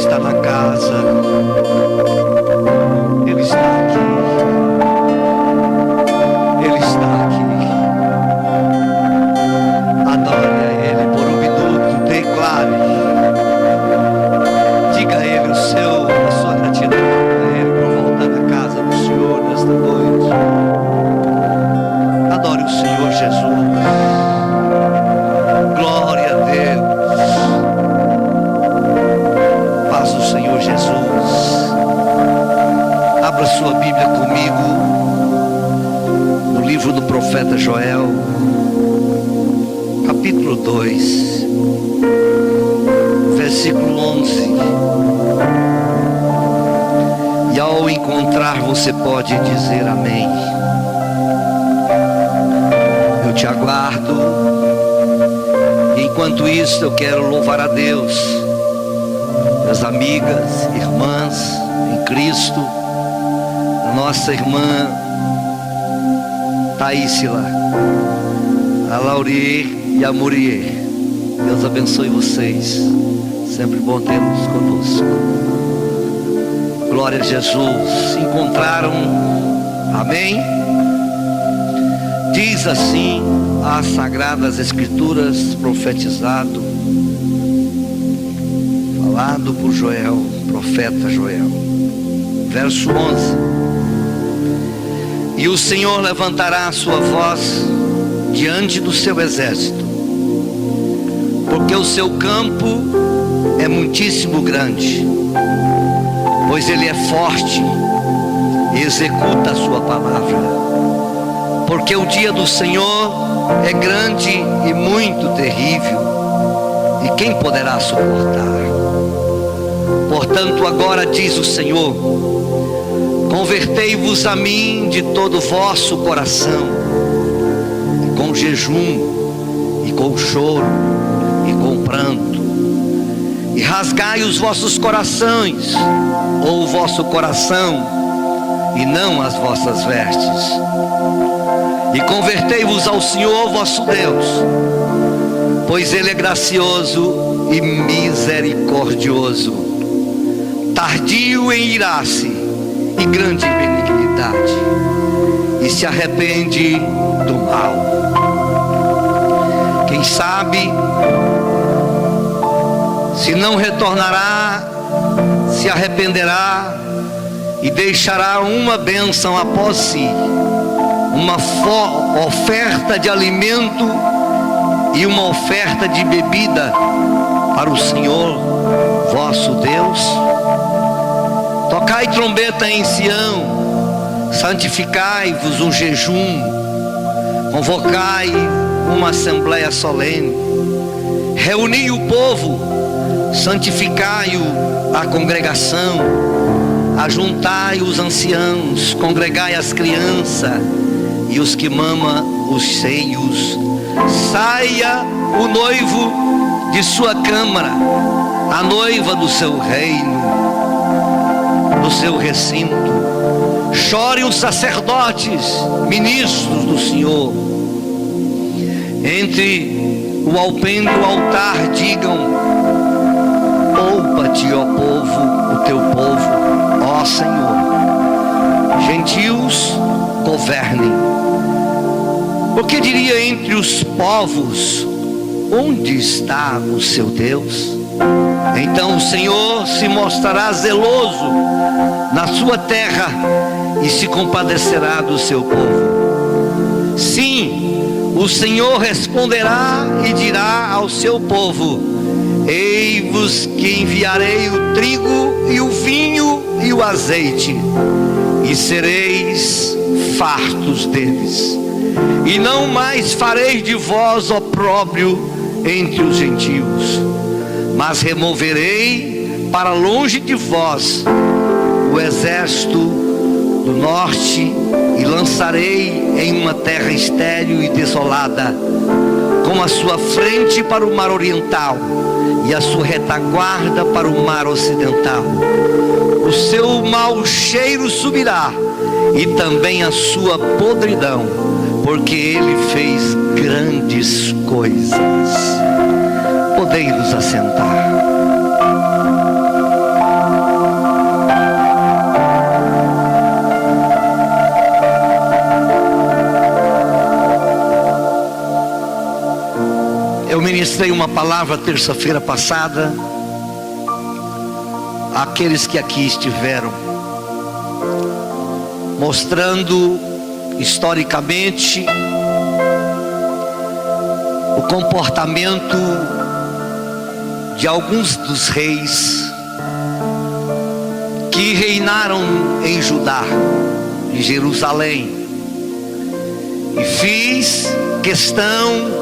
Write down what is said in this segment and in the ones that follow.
está na casa, Ele está aqui, Ele está aqui. Adore a Ele por um minuto, declare, diga a Ele a sua gratidão a Ele por voltar na casa do Senhor nesta noite. Adore o Senhor Jesus. Glória a Deus. Paz do Senhor Jesus. Abra sua Bíblia comigo no livro do profeta Joel, capítulo 2, versículo 11. E ao encontrar você pode dizer amém. Eu te aguardo. E enquanto isso eu quero louvar a Deus, minhas amigas, irmãs em Cristo, a nossa irmã Taísila, a Laurier e a Murier. Deus abençoe vocês. Sempre bom tê-los conosco. Glória a Jesus. Se encontraram? Amém? Diz assim as Sagradas Escrituras, profetizado, falado por Joel, profeta Joel. Verso 11. E o Senhor levantará a sua voz diante do seu exército, porque o seu campo é muitíssimo grande, pois ele é forte e executa a sua palavra. Porque o dia do Senhor é grande e muito terrível, e quem poderá suportar? Portanto, agora diz o Senhor: convertei-vos a mim de todo o vosso coração, com jejum, e com choro, e com pranto, e rasgai os vossos corações, ou o vosso coração, e não as vossas vestes. E convertei-vos ao Senhor vosso Deus, pois Ele é gracioso e misericordioso, tardio em irar-se e grande em benignidade, e se arrepende do mal. Quem sabe se não retornará, se arrependerá e deixará uma bênção após si, uma oferta de alimento e uma oferta de bebida para o Senhor vosso Deus. Tocai trombeta em Sião, santificai-vos um jejum, convocai uma assembleia solene, reuni o povo, santificai-o a congregação, ajuntai os anciãos, congregai as crianças e os que mamam os seios. Saia o noivo de sua câmara, a noiva do seu reino, do seu recinto. Chorem os sacerdotes, ministros do Senhor. Entre o alpendre e o altar digam: poupa-te, ó povo, o teu povo, ó Senhor. Gentios, governem. Porque diria entre os povos: onde está o seu Deus? Então o Senhor se mostrará zeloso na sua terra e se compadecerá do seu povo. Sim, o Senhor responderá e dirá ao seu povo: eis-vos que enviarei o trigo e o vinho e o azeite, e sereis fartos deles, e não mais fareis de vós opróbrio entre os gentios, mas removerei para longe de vós o exército do norte, e lançarei em uma terra estéril e desolada, com a sua frente para o mar oriental e a sua retaguarda para o mar ocidental. O seu mau cheiro subirá, e também a sua podridão, porque ele fez grandes coisas. Podei nos assentar. Eu ministrei uma palavra terça-feira passada àqueles que aqui estiveram, mostrando historicamente o comportamento de alguns dos reis que reinaram em Judá, em Jerusalém, e fiz questão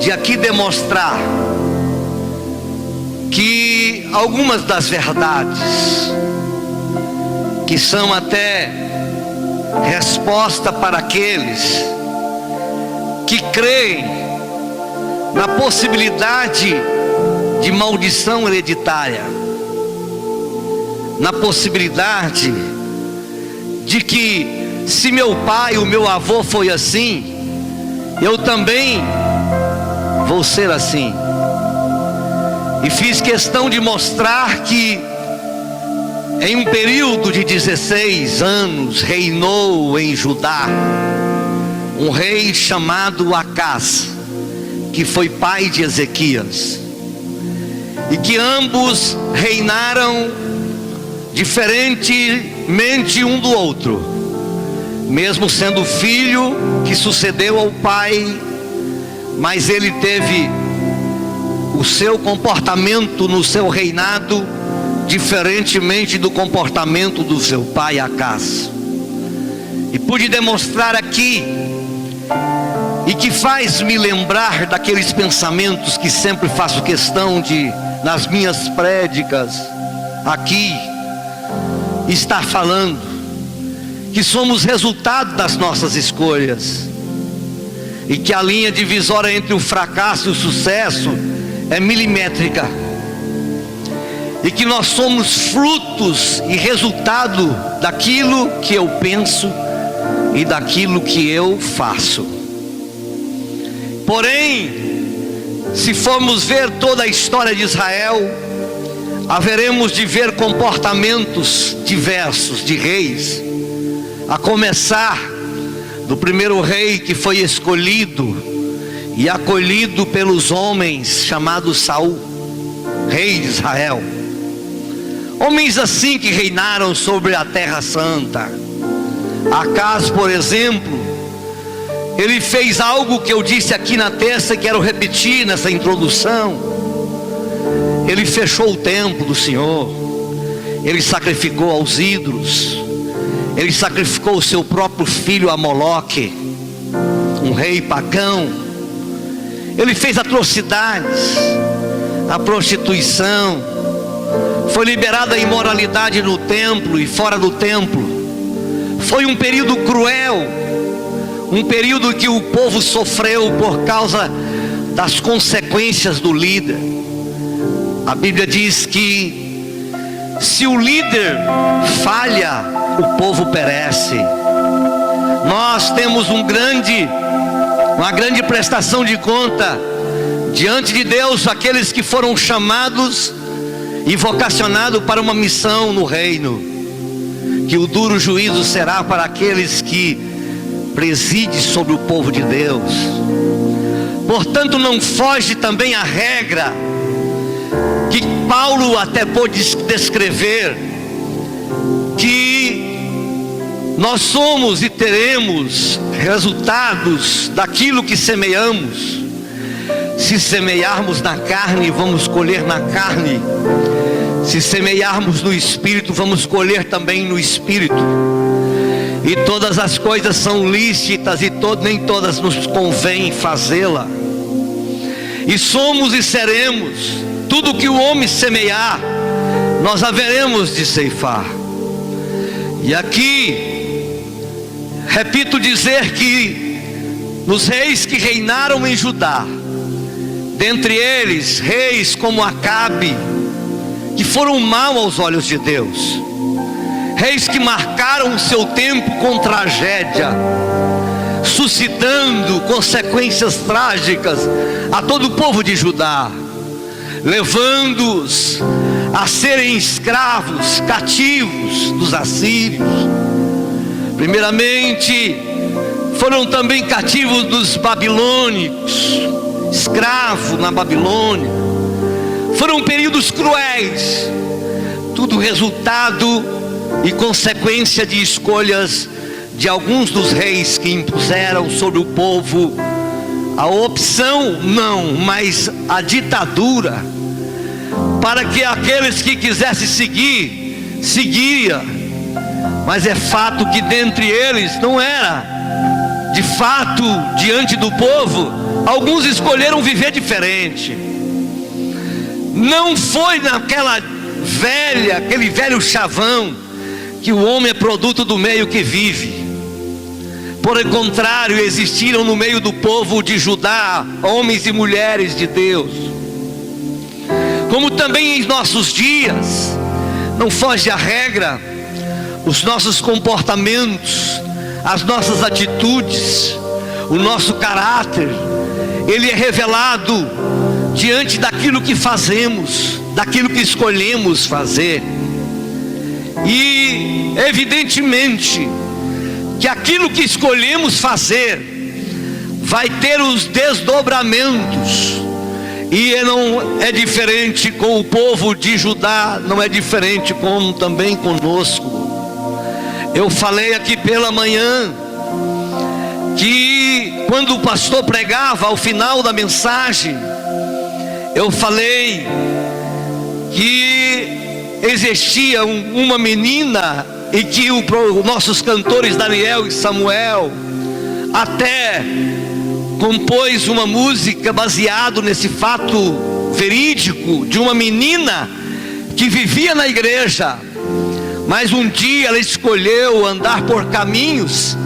de aqui demonstrar que algumas das verdades, que são até resposta para aqueles que creem na possibilidade de maldição hereditária, na possibilidade de que se meu pai, o meu avô foi assim, eu também vou ser assim. E fiz questão de mostrar que em um período de 16 anos reinou em Judá um rei chamado Acás, que foi pai de Ezequias, e que ambos reinaram diferentemente um do outro, mesmo sendo filho que sucedeu ao pai, mas ele teve o seu comportamento no seu reinado diferentemente do comportamento do seu pai Acás. E pude demonstrar aqui, e que faz me lembrar daqueles pensamentos que sempre faço questão de, nas minhas prédicas aqui, estar falando, que somos resultado das nossas escolhas, e que a linha divisória entre o fracasso e o sucesso é milimétrica, e que nós somos frutos e resultado daquilo que eu penso e daquilo que eu faço. Porém, se formos ver toda a história de Israel, haveremos de ver comportamentos diversos de reis, a começar do primeiro rei que foi escolhido e acolhido pelos homens, chamado Saul, rei de Israel. Homens assim que reinaram sobre a terra santa. Acás, por exemplo, ele fez algo que eu disse aqui na terça e quero repetir nessa introdução. Ele fechou o templo do Senhor, ele sacrificou aos ídolos, ele sacrificou o seu próprio filho a Moloque, um rei pagão. Ele fez atrocidades, a prostituição, foi liberada a imoralidade no templo e fora do templo. Foi um período cruel, um período que o povo sofreu por causa das consequências do líder. A Bíblia diz que se o líder falha, o povo perece. Nós temos uma grande prestação de conta diante de Deus, aqueles que foram chamados e vocacionados para uma missão no reino, que o duro juízo será para aqueles que presidem sobre o povo de Deus. Portanto, não foge também a regra que Paulo até pôde descrever, que nós somos e teremos resultados daquilo que semeamos. Se semearmos na carne, vamos colher na carne. Se semearmos no Espírito, vamos colher também no Espírito. E todas as coisas são lícitas e nem todas nos convém fazê-la. E somos e seremos tudo que o homem semear, nós haveremos de ceifar. E aqui repito dizer que nos reis que reinaram em Judá, dentre eles reis como Acabe, que foram mal aos olhos de Deus, reis que marcaram o seu tempo com tragédia, suscitando consequências trágicas a todo o povo de Judá, levando-os a serem escravos, cativos dos assírios. Primeiramente, foram também cativos dos babilônicos, escravo na Babilônia. Foram períodos cruéis, tudo resultado e consequência de escolhas de alguns dos reis que impuseram sobre o povo a opção, não, mas a ditadura, para que aqueles que quisessem seguir, seguia. Mas é fato que dentre eles não era, de fato, diante do povo, alguns escolheram viver diferente. Não foi aquele velho chavão, que o homem é produto do meio que vive. Por contrário, existiram no meio do povo de Judá homens e mulheres de Deus. Como também em nossos dias, não foge a regra, os nossos comportamentos, as nossas atitudes, o nosso caráter, ele é revelado diante daquilo que fazemos, daquilo que escolhemos fazer. E evidentemente que aquilo que escolhemos fazer vai ter os desdobramentos, e não é diferente com o povo de Judá, não é diferente como também conosco. Eu falei aqui pela manhã que quando o pastor pregava ao final da mensagem, eu falei que existia uma menina, e que nossos cantores Daniel e Samuel até compôs uma música baseado nesse fato verídico, de uma menina que vivia na igreja, mas um dia ela escolheu andar por caminhos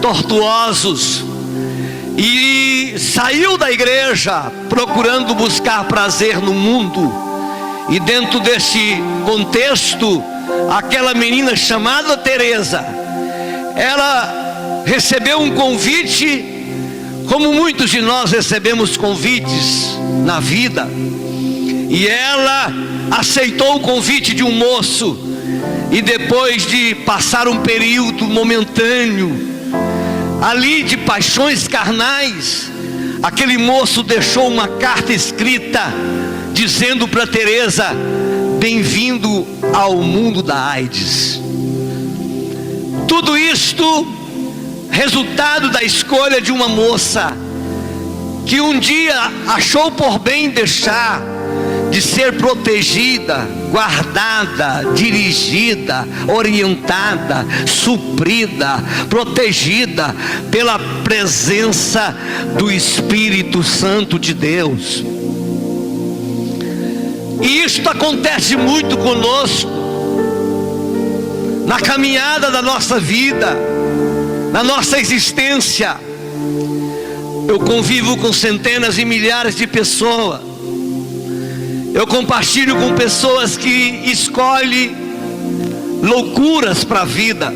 tortuosos e saiu da igreja procurando buscar prazer no mundo. E dentro desse contexto, aquela menina chamada Teresa, ela recebeu um convite, como muitos de nós recebemos convites na vida, e ela aceitou o convite de um moço, e depois de passar um período momentâneo ali de paixões carnais, aquele moço deixou uma carta escrita dizendo para Teresa: bem-vindo ao mundo da AIDS. Tudo isto resultado da escolha de uma moça que um dia achou por bem deixar de ser protegida, guardada, dirigida, orientada, suprida, protegida pela presença do Espírito Santo de Deus. E isto acontece muito conosco, na caminhada da nossa vida, na nossa existência. Eu convivo com centenas e milhares de pessoas, eu compartilho com pessoas que escolhem loucuras para a vida,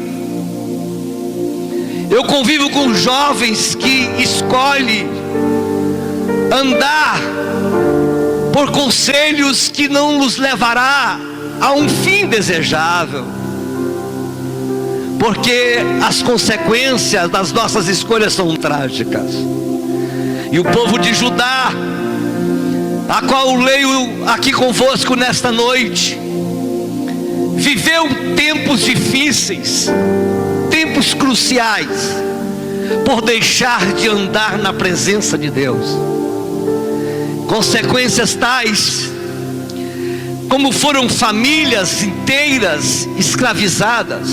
eu convivo com jovens que escolhem andar por conselhos que não nos levará a um fim desejável, porque as consequências das nossas escolhas são trágicas. E o povo de Judá, a qual eu leio aqui convosco nesta noite, viveu tempos difíceis, tempos cruciais, por deixar de andar na presença de Deus. Consequências tais como foram famílias inteiras escravizadas,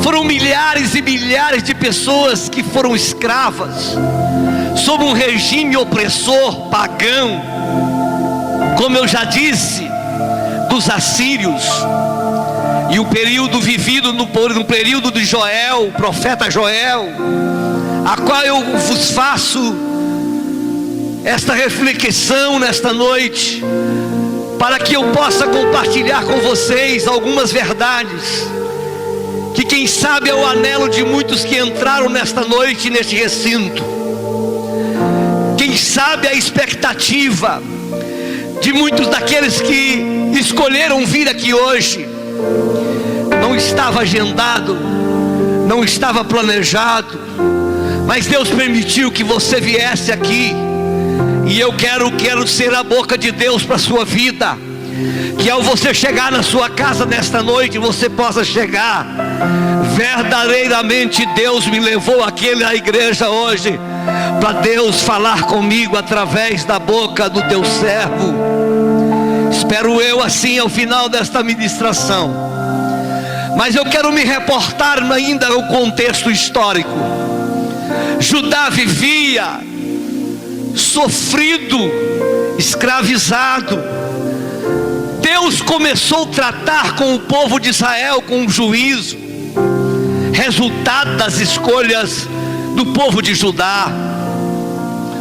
foram milhares e milhares de pessoas que foram escravas sob um regime opressor pagão, como eu já disse, dos assírios. E o período vivido no período de Joel, o profeta Joel, a qual eu vos faço esta reflexão nesta noite, para que eu possa compartilhar com vocês algumas verdades, que quem sabe é o anelo de muitos que entraram nesta noite, neste recinto. Quem sabe a expectativa de muitos daqueles que escolheram vir aqui hoje. Não estava agendado, não estava planejado, mas Deus permitiu que você viesse aqui E eu quero ser a boca de Deus para a sua vida. Que ao você chegar na sua casa nesta noite, você possa chegar: verdadeiramente Deus me levou aqui na igreja hoje, para Deus falar comigo através da boca do teu servo. Espero eu assim ao final desta ministração. Mas eu quero me reportar ainda ao contexto histórico. Judá vivia sofrido, escravizado. Deus começou a tratar com o povo de Israel com juízo, resultado das escolhas do povo de Judá.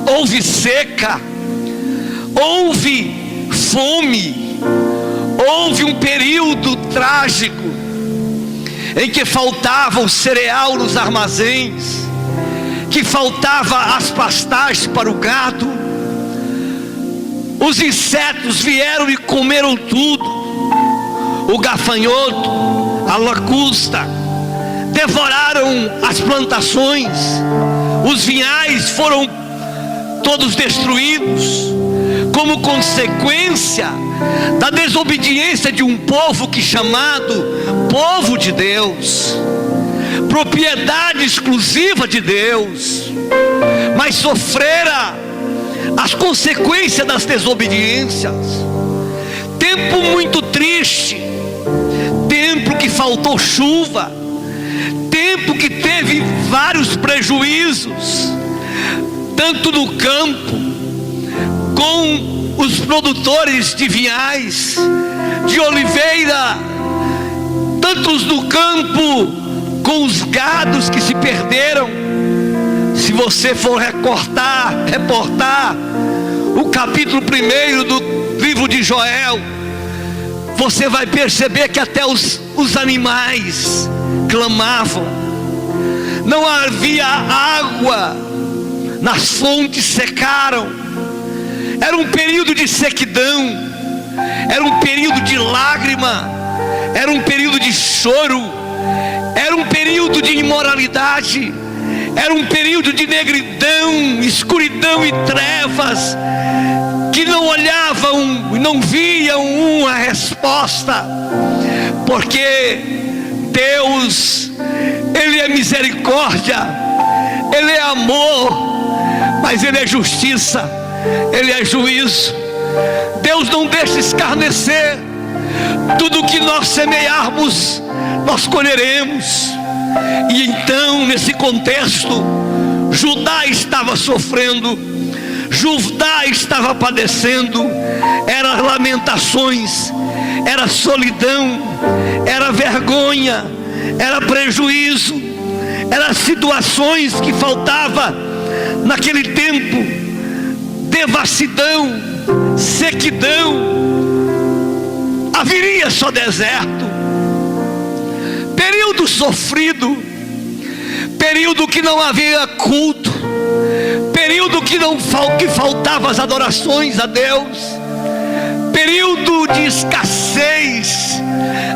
Houve seca, houve fome, houve um período trágico em que faltava o cereal nos armazéns, que faltava as pastagens para o gado. Os insetos vieram e comeram tudo: o gafanhoto, a locusta, devoraram as plantações, os vinhais foram todos destruídos, como consequência da desobediência de um povo chamado povo de Deus, propriedade exclusiva de Deus, mas sofrera as consequências das desobediências. Tempo muito triste, tempo que faltou chuva, tempo que teve vários prejuízos, tanto no campo, com os produtores de vinhais, de oliveira, tantos no campo, com os gados que se perderam. Se você for reportar o capítulo 1 do livro de Joel, você vai perceber que até os animais clamavam. Não havia água, nas fontes secaram. Era um período de sequidão, era um período de lágrima, era um período de choro, era um período de imoralidade, era um período de negridão, escuridão e trevas, que não olhavam e não viam uma resposta, porque Deus, Ele é misericórdia, Ele é amor, mas Ele é justiça, Ele é juízo. Deus não deixa escarnecer. Tudo que nós semearmos, nós colheremos. E então, nesse contexto, Judá estava sofrendo, Judá estava padecendo. Era lamentações, era solidão, era vergonha, era prejuízo, eram situações que faltava naquele tempo: devassidão, sequidão, haveria só deserto, período sofrido, período que não havia culto, período que faltava as adorações a Deus, período de escassez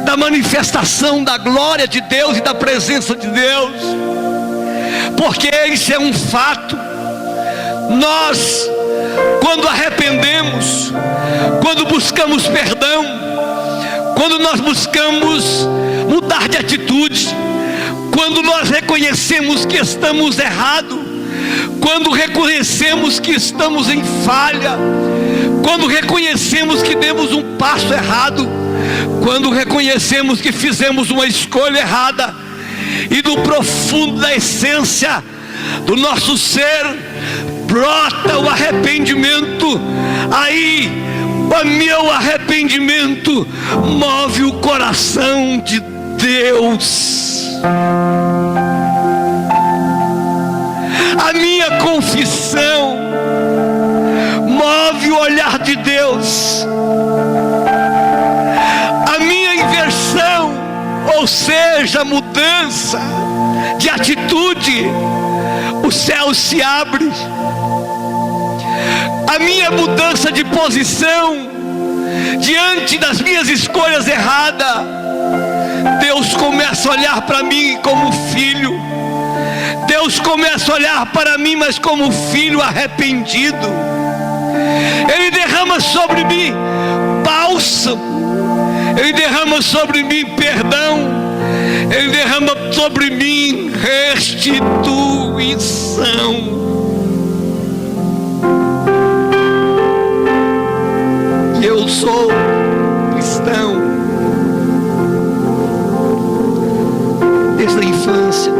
da manifestação da glória de Deus e da presença de Deus. Porque isso é um fato. Nós, quando arrependemos, quando buscamos perdão, quando nós buscamos mudar de atitude, quando nós reconhecemos que estamos errados, quando reconhecemos que estamos em falha, quando reconhecemos que demos um passo errado, quando reconhecemos que fizemos uma escolha errada, e do profundo da essência do nosso ser brota o arrependimento. Aí o meu arrependimento move o coração de Deus. A minha confissão move o olhar de Deus. A minha inversão, ou seja, mudança de atitude, o céu se abre. A minha mudança de posição diante das minhas escolhas erradas, Deus começa a olhar para mim como filho. Deus começa a olhar para mim, mas como filho arrependido. derrama sobre mim bálsamo, Ele derrama sobre mim perdão, Ele derrama sobre mim restituição. E eu sou cristão desde a infância.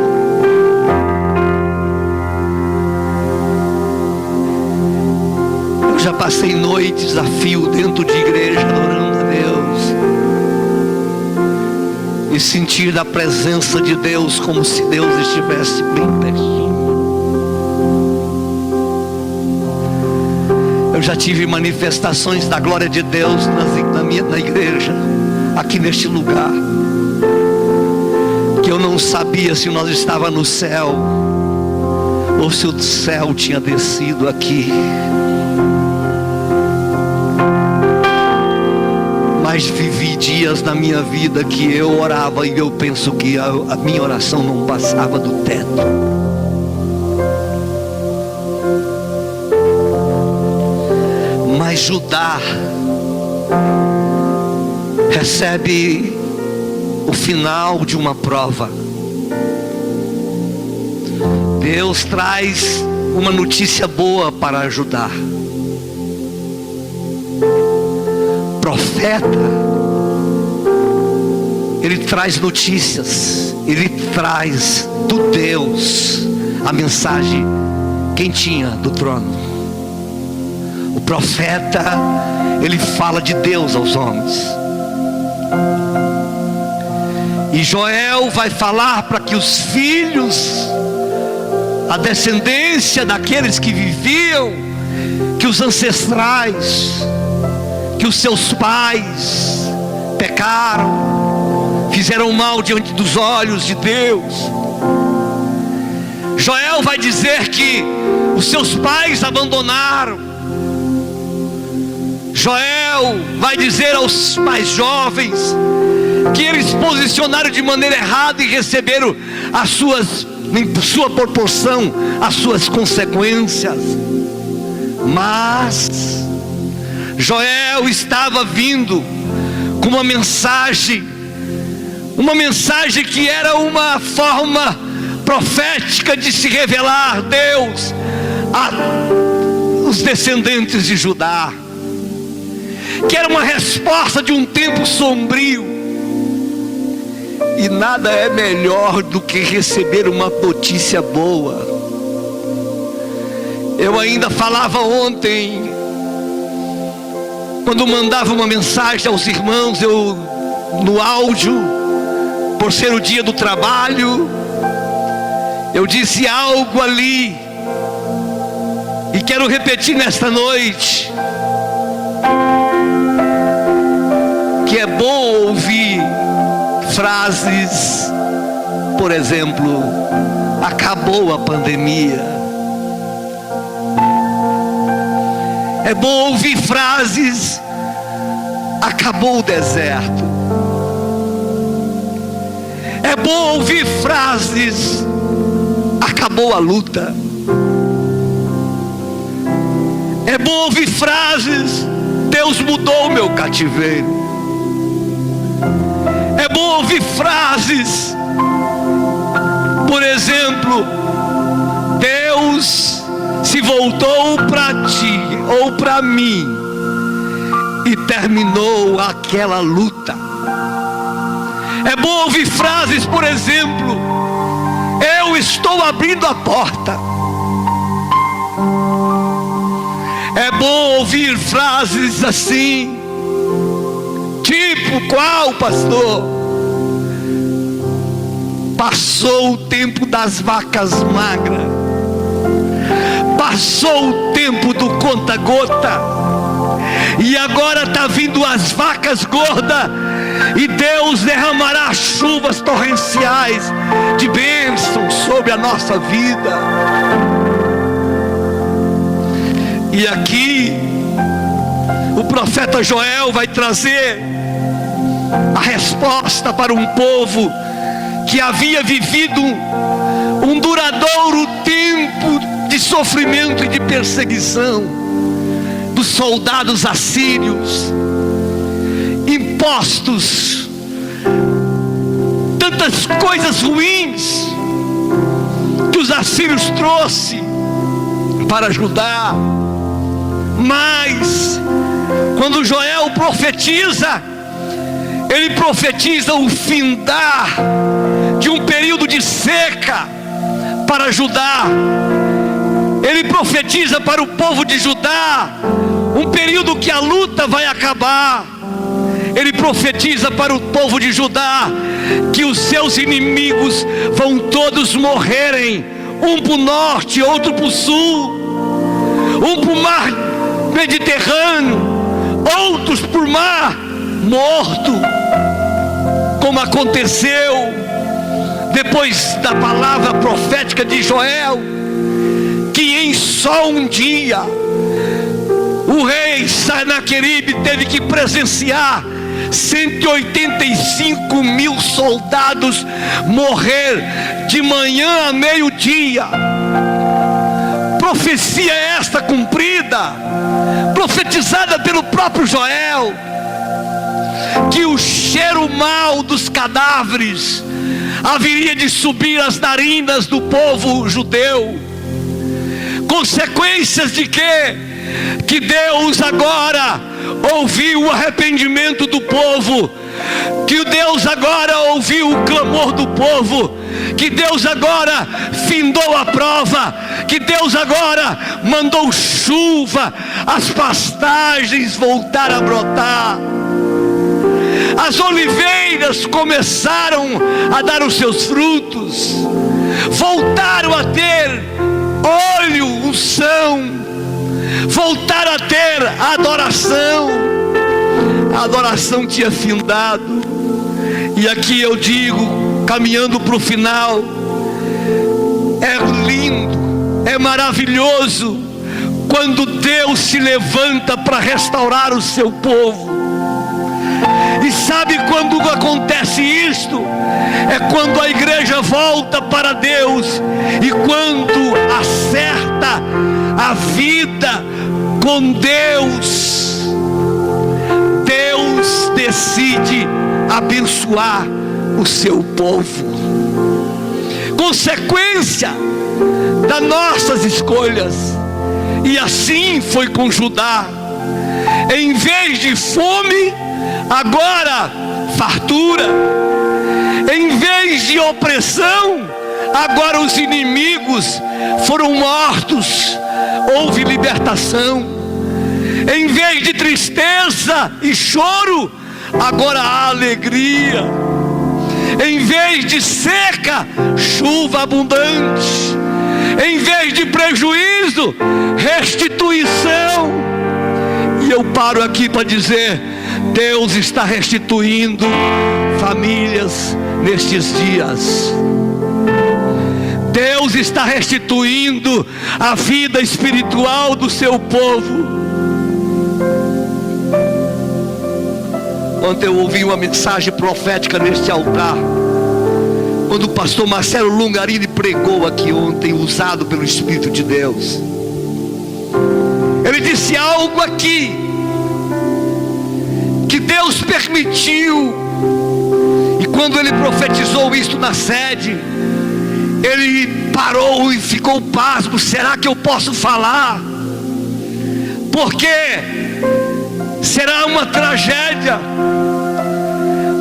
Eu já passei noites a fio dentro de igreja adorando a Deus e sentir da presença de Deus como se Deus estivesse bem pertinho. Eu já tive manifestações da glória de Deus na igreja, aqui neste lugar, que eu não sabia se nós estávamos no céu ou se o céu tinha descido aqui. Mas vivi dias na minha vida que eu orava e eu penso que a minha oração não passava do teto. Mas Judá recebe o final de uma prova. Deus traz uma notícia boa para Judá. Profeta, ele traz notícias, ele traz do Deus a mensagem quentinha do trono. O profeta, ele fala de Deus aos homens. E Joel vai falar para que os filhos, a descendência daqueles que viviam, que os ancestrais, que os seus pais pecaram, fizeram mal diante dos olhos de Deus. Joel vai dizer que os seus pais abandonaram. Joel vai dizer aos mais jovens que eles posicionaram de maneira errada e receberam as suas, em sua proporção, as suas consequências. Mas Joel estava vindo com uma mensagem que era uma forma profética de se revelar Deus aos descendentes de Judá, que era uma resposta de um tempo sombrio. E nada é melhor do que receber uma notícia boa. Eu ainda falava ontem, quando mandava uma mensagem aos irmãos, eu no áudio, por ser o dia do trabalho, eu disse algo ali, e quero repetir nesta noite, que é bom ouvir frases, por exemplo, acabou a pandemia. É bom ouvir frases, acabou o deserto. É bom ouvir frases, acabou a luta. É bom ouvir frases, Deus mudou o meu cativeiro. É bom ouvir frases, por exemplo, Deus se voltou para ti ou para mim e terminou aquela luta. É bom ouvir frases, por exemplo, eu estou abrindo a porta. É bom ouvir frases assim, tipo, qual, pastor? Passou o tempo das vacas magras, passou o tempo do conta-gota, e agora está vindo as vacas gordas, e Deus derramará chuvas torrenciais de bênção sobre a nossa vida. E aqui o profeta Joel vai trazer a resposta para um povo que havia vivido um duradouro tempo de sofrimento e de perseguição dos soldados assírios, impostos, tantas coisas ruins que os assírios trouxe para Judá. Mas quando Joel profetiza, ele profetiza o findar de um período de seca para Judá. Ele profetiza para o povo de Judá um período que a luta vai acabar. Ele profetiza para o povo de Judá que os seus inimigos vão todos morrerem, um para o norte, outro para o sul, um para o mar Mediterrâneo, outros para o mar Morto, como aconteceu depois da palavra profética de Joel, que em só um dia o rei Sanaqueribe teve que presenciar 185 mil soldados morrer de manhã a meio-dia. Profecia esta cumprida, profetizada pelo próprio Joel, que o cheiro mau dos cadáveres haveria de subir às narinas do povo judeu. Consequências de quê? Que Deus agora ouviu o arrependimento do povo, que Deus agora ouviu o clamor do povo, que Deus agora findou a prova, que Deus agora mandou chuva, as pastagens voltaram a brotar, as oliveiras começaram a dar os seus frutos, voltaram a ter óleo, unção, voltaram a ter a adoração tinha findado. E aqui eu digo, caminhando para o final, é lindo, é maravilhoso quando Deus se levanta para restaurar o seu povo. E sabe quando acontece isto? É quando a igreja volta para Deus, e quando acerta a vida com Deus, Deus decide abençoar o seu povo. Consequência das nossas escolhas. E assim foi com Judá. Em vez de fome, agora fartura. Em vez de opressão, agora os inimigos foram mortos, houve libertação. Em vez de tristeza e choro, agora há alegria. Em vez de seca, chuva abundante. Em vez de prejuízo, restituição. E eu paro aqui para dizer: Deus está restituindo famílias nestes dias. Deus está restituindo a vida espiritual do seu povo. Ontem eu ouvi uma mensagem profética neste altar, quando o pastor Marcelo Lungarini pregou aqui ontem, usado pelo Espírito de Deus. Ele disse algo aqui que Deus permitiu, e quando ele profetizou isto na sede, ele parou e ficou pasmo. Será que eu posso falar? Porque será uma tragédia,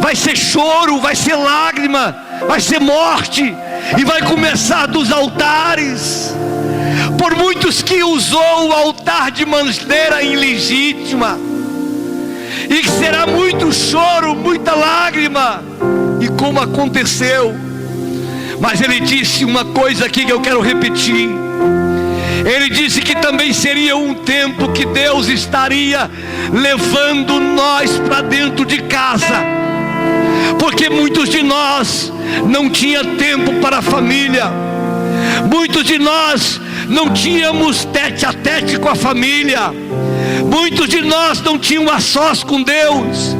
vai ser choro, vai ser lágrima, vai ser morte, e vai começar dos altares, por muitos que usou o altar de maneira ilegítima, e que será muito choro, muita lágrima, e como aconteceu. Mas ele disse uma coisa aqui que eu quero repetir. Ele disse que também seria um tempo que Deus estaria levando nós para dentro de casa, porque muitos de nós não tinha tempo para a família, muitos de nós não tínhamos tete a tete com a família, muitos de nós não tinham a sós com Deus,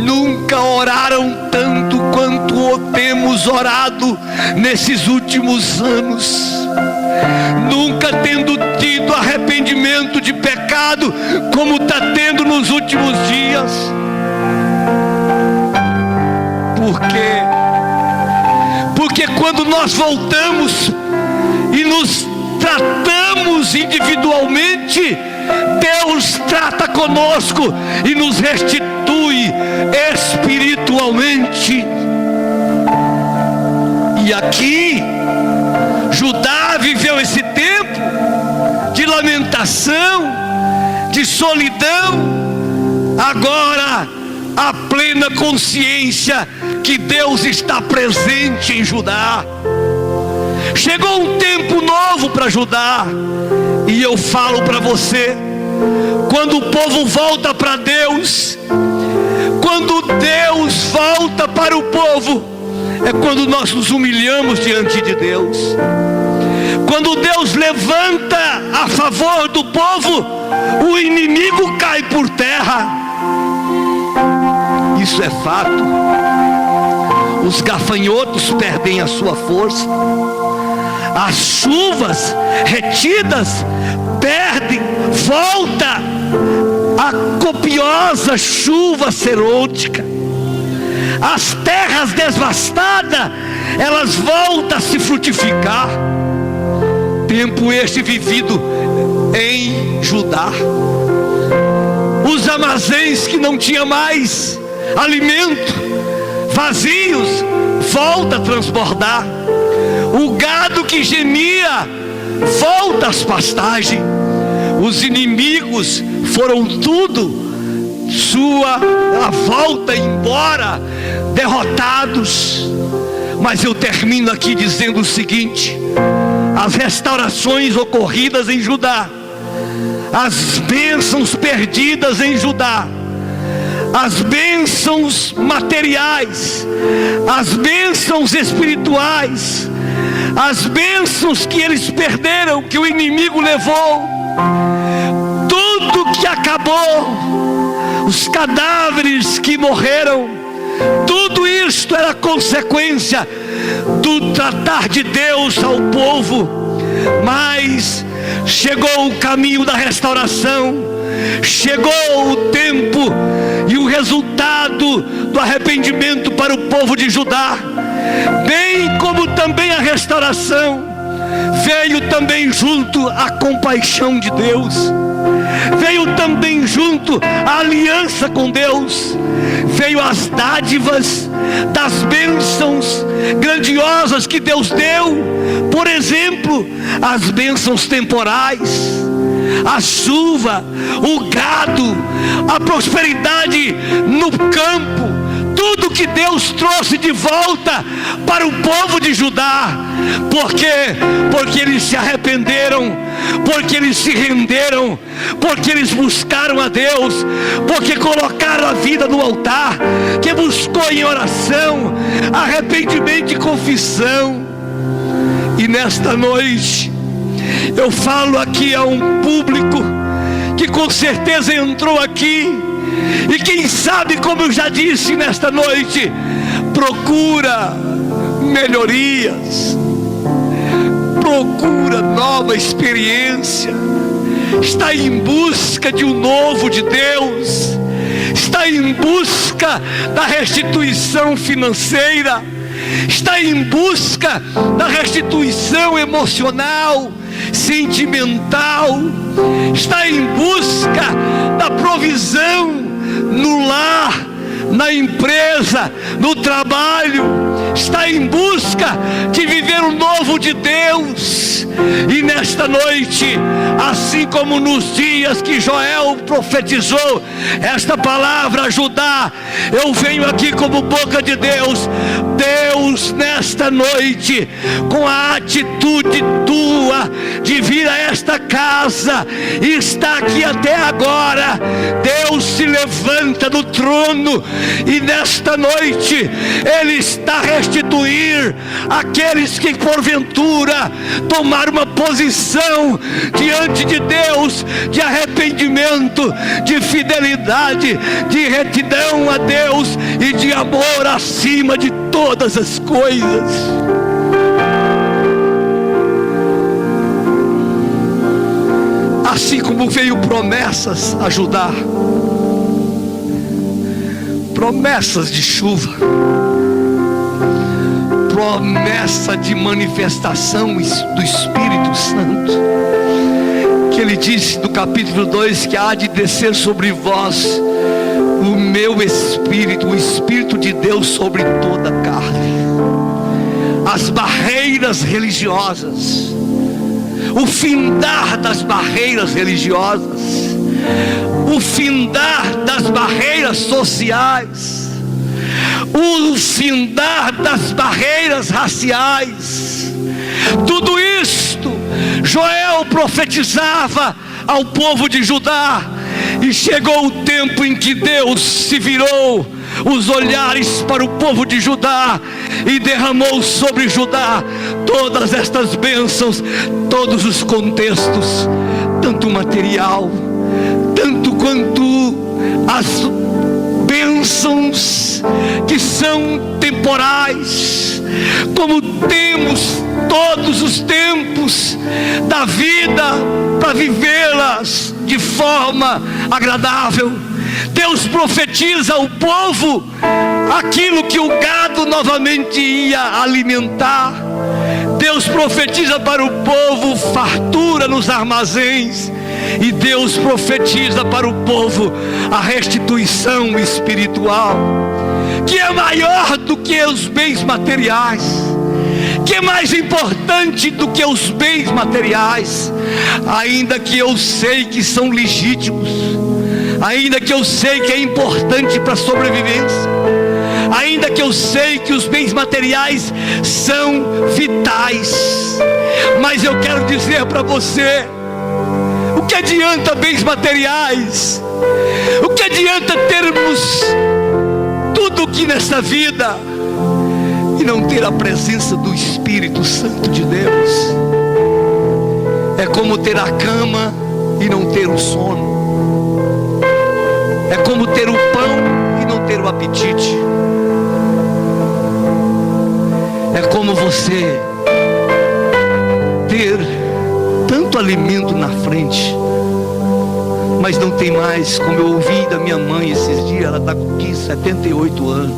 nunca oraram tanto quanto temos orado nesses últimos anos, nunca tendo tido muito arrependimento de pecado, como está tendo nos últimos dias. Por quê? Porque quando nós voltamos e nos tratamos individualmente, Deus trata conosco e nos restitui espiritualmente. E aqui Judá viveu esse tempo de lamentação, de solidão. Agora a plena consciência que Deus está presente em Judá. Chegou um tempo novo para Judá. E eu falo para você, quando o povo volta para Deus, quando Deus volta para o povo, é quando nós nos humilhamos diante de Deus. Quando Deus levanta a favor do povo, o inimigo cai por terra. Isso é fato. Os gafanhotos perdem a sua força. As chuvas retidas perdem, volta a copiosa chuva serôtica. As terras devastadas, elas voltam a se frutificar. Tempo este vivido em Judá. Os armazéns que não tinham mais alimento, vazios, volta a transbordar. O gado que gemia, volta às pastagens. Os inimigos foram tudo a volta embora, derrotados. Mas eu termino aqui dizendo o seguinte: as restaurações ocorridas em Judá, as bênçãos perdidas em Judá, as bênçãos materiais, as bênçãos espirituais, as bênçãos que eles perderam, que o inimigo levou, tudo que acabou, os cadáveres que morreram, tudo isto era consequência do tratar de Deus ao povo. Mas chegou o caminho da restauração, chegou o tempo e o resultado do arrependimento para o povo de Judá, bem como também a restauração, veio também junto a compaixão de Deus, veio também junto a aliança com Deus, veio as dádivas das bênçãos grandiosas que Deus deu. Por exemplo, as bênçãos temporais, a chuva, o gado, a prosperidade no campo, tudo que Deus trouxe de volta para o povo de Judá. Por quê? Porque eles se arrependeram, porque eles se renderam, porque eles buscaram a Deus, porque colocaram a vida no altar, que buscou em oração, arrependimento e confissão. E nesta noite eu falo aqui a um público que com certeza entrou aqui, e quem sabe, como eu já disse nesta noite, procura melhorias, procura nova experiência, está em busca de um novo de Deus, está em busca da restituição financeira, está em busca da restituição emocional, sentimental, está em busca da provisão no lar, na empresa, no trabalho, está em busca de viver o novo de Deus. E nesta noite, assim como nos dias que Joel profetizou esta palavra a Judá, eu venho aqui como boca de Deus. Deus, nesta noite, com a atitude tua de vir a esta casa e estar aqui até agora, Deus se levanta do trono e nesta noite Ele está a restituir aqueles que porventura tomaram uma posição diante de Deus de arrependimento, de fidelidade, de retidão a Deus e de amor acima de todas as coisas. assim como veio promessas ajudar, promessas de chuva, promessa de manifestação do Espírito Santo, que ele disse no capítulo 2, que há de descer sobre vós o meu Espírito, o Espírito de Deus sobre toda a carne. As barreiras religiosas, o findar das barreiras religiosas, o findar das barreiras sociais, o findar das barreiras raciais, tudo isto Joel profetizava ao povo de Judá. E chegou o tempo em que Deus se virou os olhares para o povo de Judá e derramou sobre Judá todas estas bênçãos, todos os contextos, tanto material, tanto quanto as bênçãos que são temporais, como temos todos os tempos da vida para vivê-las de forma agradável. Deus profetiza ao povo aquilo que o gado novamente ia alimentar. Deus profetiza para o povo fartura nos armazéns. E Deus profetiza para o povo a restituição espiritual, que é maior do que os bens materiais, que é mais importante do que os bens materiais. Ainda que eu sei que são legítimos, ainda que eu sei que é importante para a sobrevivência, ainda que eu sei que os bens materiais são vitais, mas eu quero dizer para você: o que adianta bens materiais? O que adianta termos tudo aqui nesta vida e não ter a presença do Espírito Santo de Deus? É como ter a cama e não ter o sono. É como ter o pão e não ter o apetite. É como você ter tanto alimento na frente, mas não tem mais, como eu ouvi da minha mãe esses dias. Ela está com 78 anos.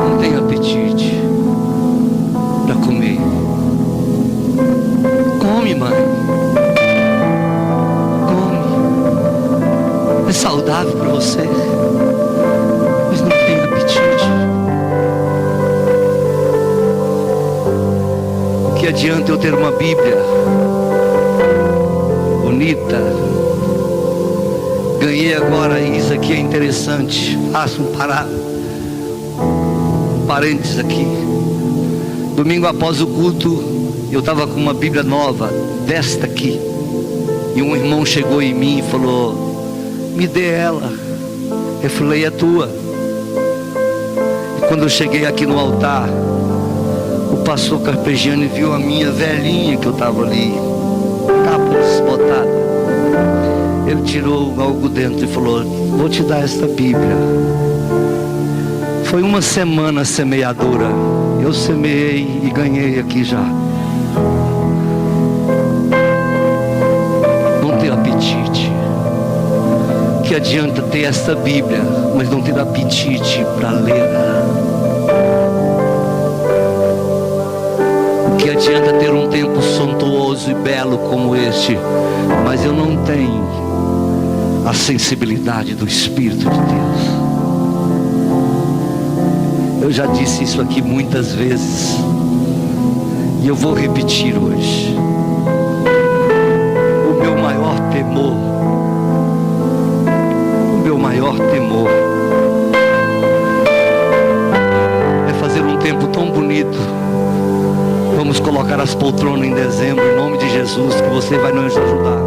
Não tem apetite para comer. Come, mãe. Come. É saudável para você, mas não tem apetite. O que adianta eu ter uma Bíblia bonita? Ganhei agora, isso aqui é interessante. Faço um parênteses aqui. Domingo após o culto, eu estava com uma Bíblia nova, desta aqui. E um irmão chegou em mim e falou: me dê ela. Eu falei: é tua. E quando eu cheguei aqui no altar, o pastor Carpegiani viu a minha velhinha que eu estava ali, capa desbotada. Ele tirou algo dentro e falou: vou te dar esta Bíblia. Foi uma semana semeadora. Eu semeei e ganhei aqui já. Não ter apetite. Que adianta ter esta Bíblia, mas não ter apetite para lê-la? Que adianta ter um tempo suntuoso e belo como este, mas eu não tenho a sensibilidade do Espírito de Deus? Eu já disse isso aqui muitas vezes, e eu vou repetir hoje. O meu maior temor é fazer um tempo tão bonito. Vamos colocar as poltronas em dezembro, em nome de Jesus, que você vai nos ajudar.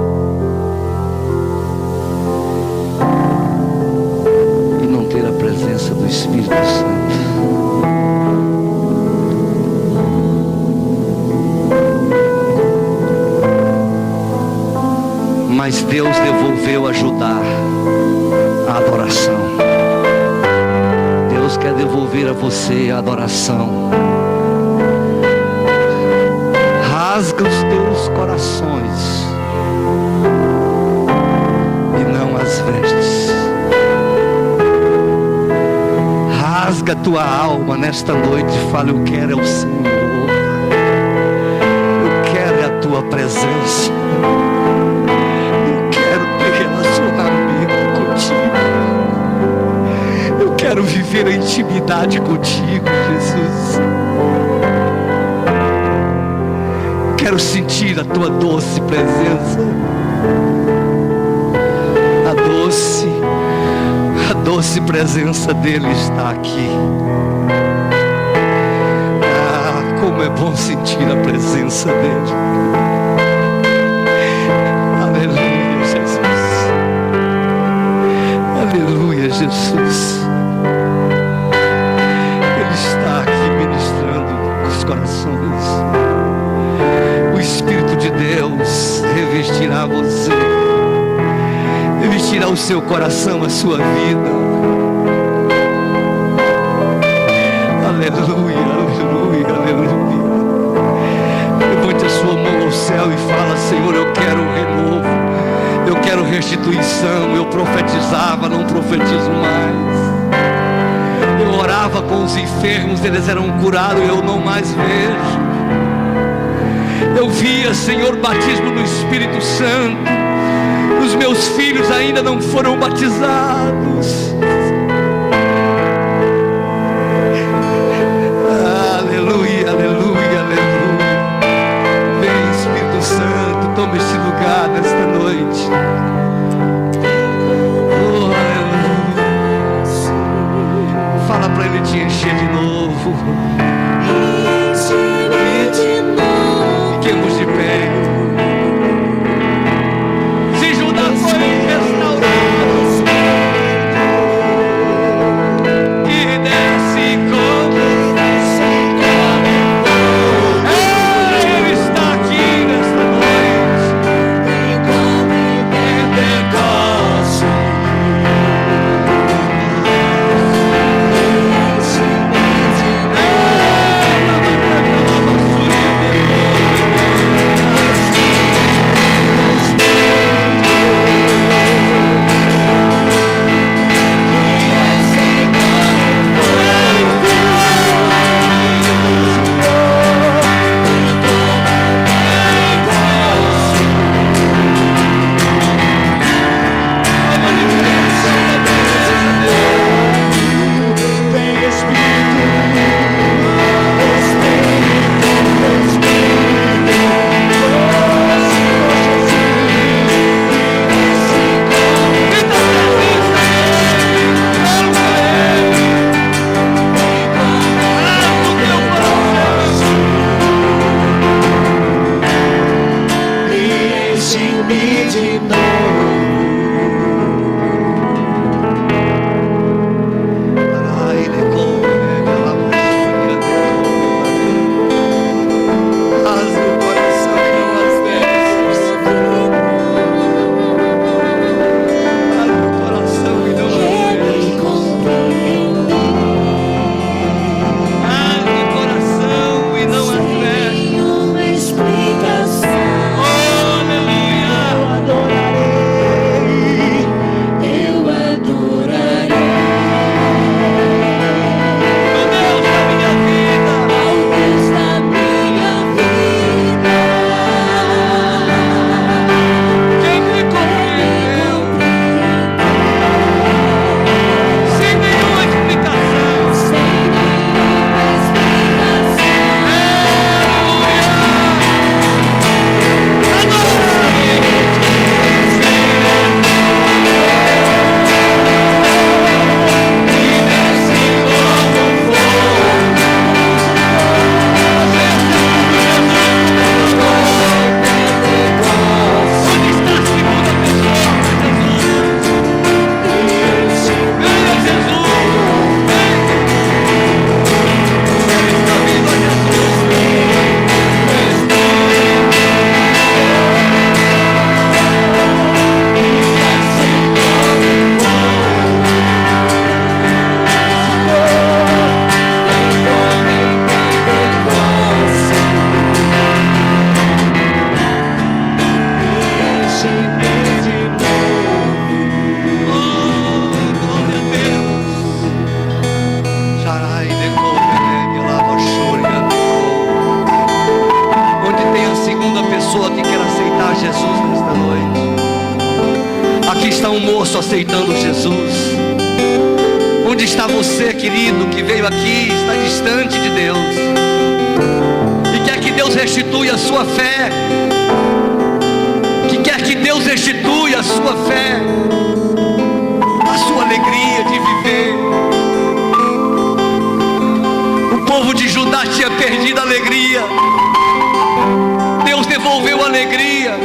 E não ter a presença do Espírito Santo. Mas Deus devolveu a Judá a adoração. Deus quer devolver a você a adoração. rasga os teus corações e não as vestes. Rasga a tua alma nesta noite e fala: eu quero é o Senhor, eu quero é a tua presença, eu quero ter relacionamento contigo, eu quero viver a intimidade contigo, Jesus. Quero sentir a tua doce presença, a doce presença dele está aqui. Ah, como é bom sentir a presença dele. Aleluia, Jesus. Aleluia, Jesus. Ele está aqui ministrando os corações. O Espírito de Deus revestirá você, revestirá o seu coração, a sua vida. Aleluia, aleluia, aleluia. Levante a sua mão ao céu e fala: Senhor, eu quero renovo, eu quero restituição. Eu profetizava, não profetizo mais. Eu orava com os enfermos, eles eram curados, eu não mais vejo. Eu via, Senhor, batismo no Espírito Santo. Os meus filhos ainda não foram batizados. Aleluia, aleluia, aleluia. Vem, Espírito Santo, toma este lugar nesta noite. Oh, aleluia. Fala para ele te encher de novo. Enche-me de novo. Fiquemos de pé. Se Judá foi restaurado e desce como Ele está aqui nesta noite. Pentecoste. Enche-me de novo. Jesus nesta noite. Aqui está um moço aceitando Jesus. Onde está você, querido, que veio aqui, está distante de Deus e quer que Deus restitui a sua fé, que quer que Deus restitui a sua fé, a sua alegria de viver. O povo de Judá tinha perdido a alegria, Deus devolveu a alegria.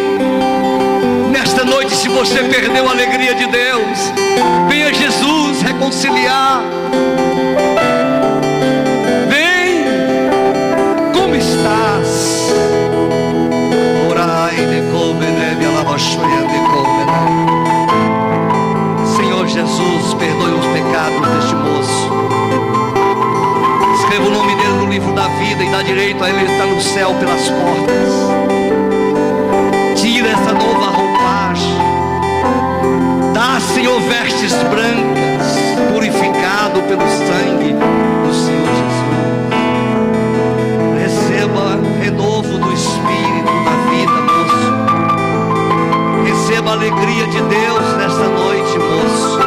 Nesta noite, se você perdeu a alegria de Deus, venha Jesus reconciliar. Vem, como estás? Orai de comer, alabaxoia de comer. Senhor Jesus, perdoe os pecados deste moço. Escreva o nome dele no livro da vida e dá direito a ele estar no céu pelas portas. Tira essa nova roupagem. Dá, Senhor, vestes brancas, purificado pelo sangue do Senhor Jesus. Receba renovo do Espírito na vida, moço. Receba a alegria de Deus nesta noite, moço.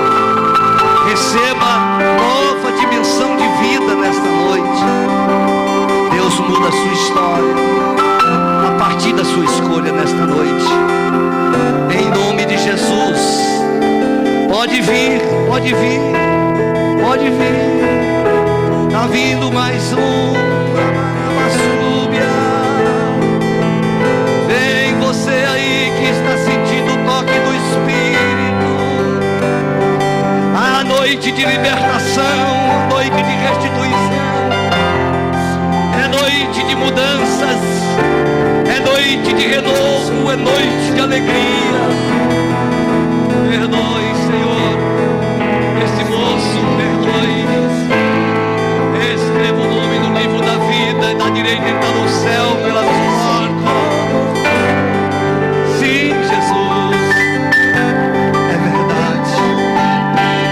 Receba nova dimensão de vida nesta noite. Deus muda a sua história a partir da sua escolha nesta noite. Em nome de Jesus. Pode vir, pode vir, pode vir. Está vindo mais um. Vem você aí que está sentindo o toque do Espírito. A noite de libertação, noite de restituição, é noite de mudanças, é noite de renovo, é noite de alegria. Perdoe, Senhor, esse moço, perdoe. Escreva o nome no livro da vida, e da direita ele está no céu pelas portas. Sim, Jesus, é verdade.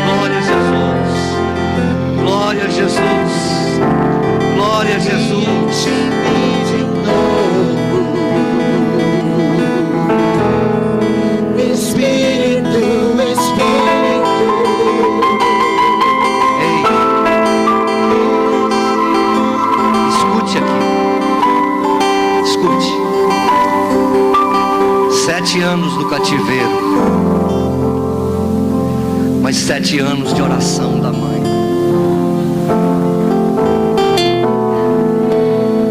Glória a Jesus, glória a Jesus, glória a Jesus. Escute. 7 anos do cativeiro, mas 7 anos de oração da mãe.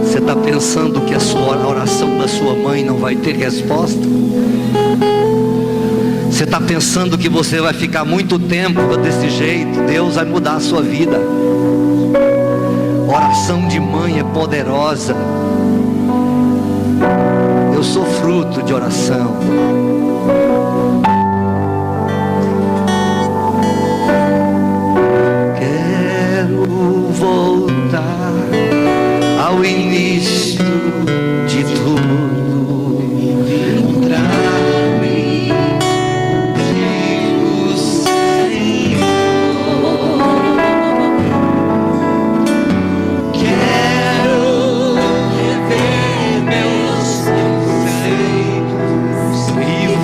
Você está pensando que a oração da sua mãe não vai ter resposta? Você está pensando que você vai ficar muito tempo desse jeito? Deus vai mudar a sua vida. Oração de mãe é poderosa. Eu sou fruto de oração. Quero voltar ao início de tudo. Encontrar-me contigo, Senhor. Quero rever meus conceitos e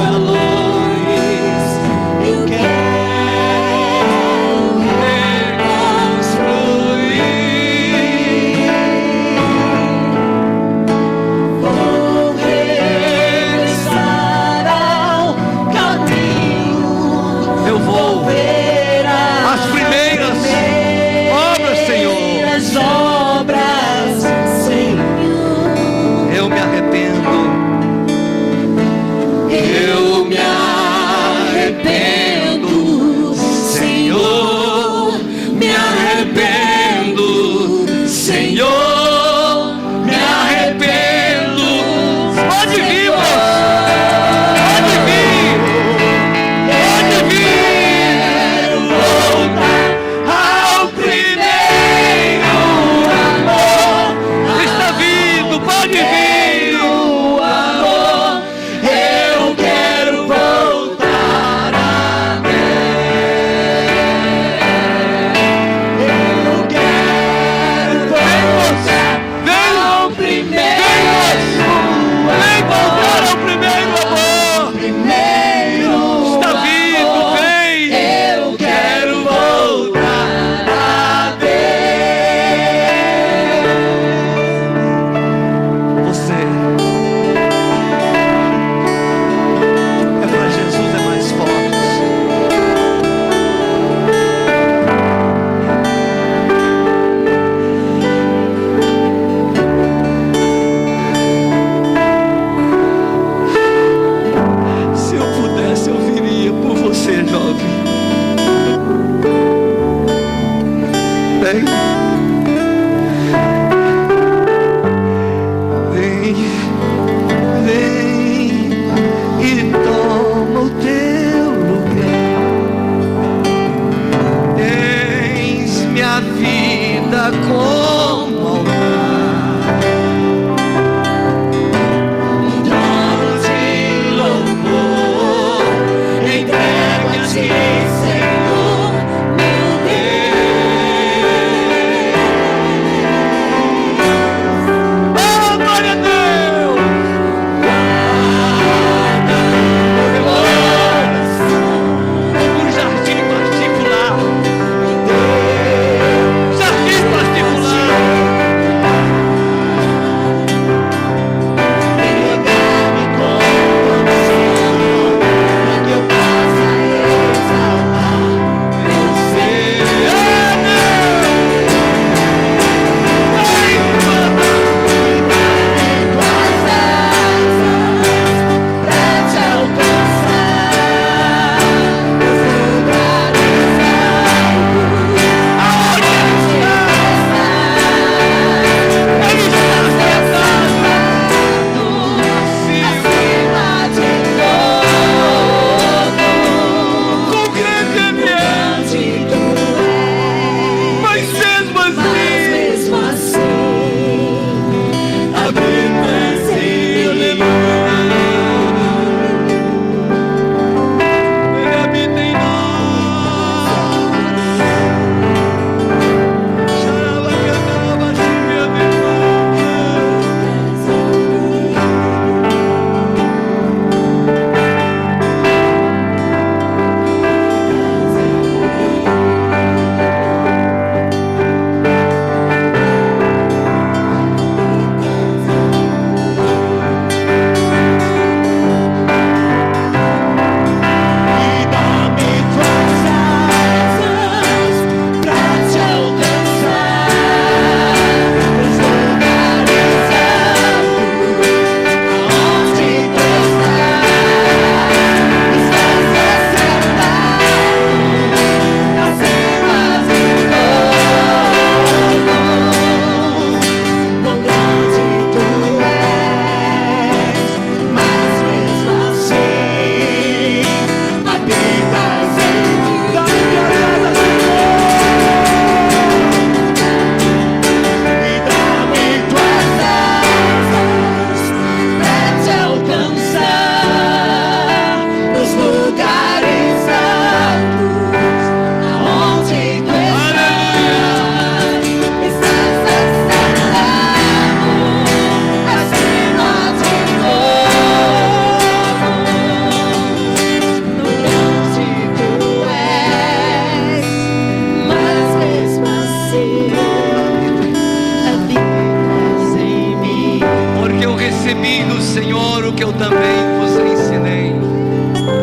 Senhor, o que eu também